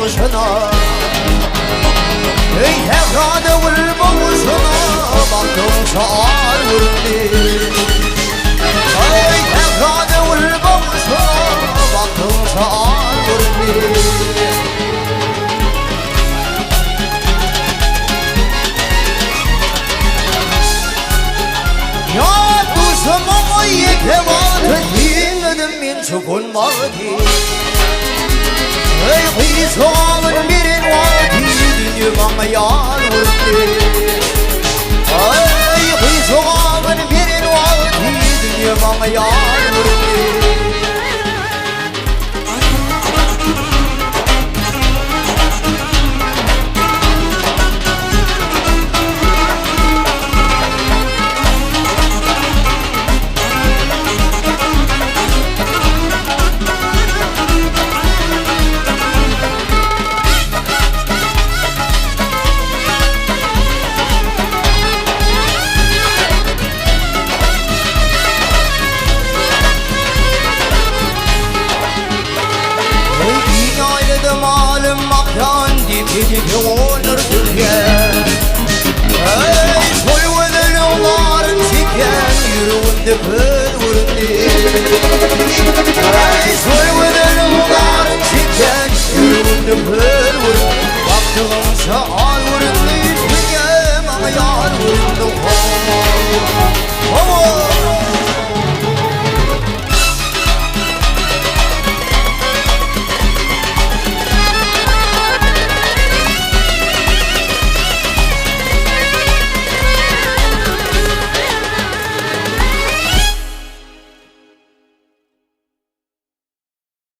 bakışına, ey tekrarda vur bakışına, baktımsa ağırdı. Ey tekrarda vur bakışına, baktımsa ağırdı. Ya duşama yekevatı dinledim min çıkılmadı. Ey kıyısağın birin vati dünya bana yar vurdu. Ey kıyısağın birin vati dünya bana yar vurdu. Malum makyan dipi olur dünya. Ey soyvelen oğların siken yürüğünde pır vurdu. Ey soyvelen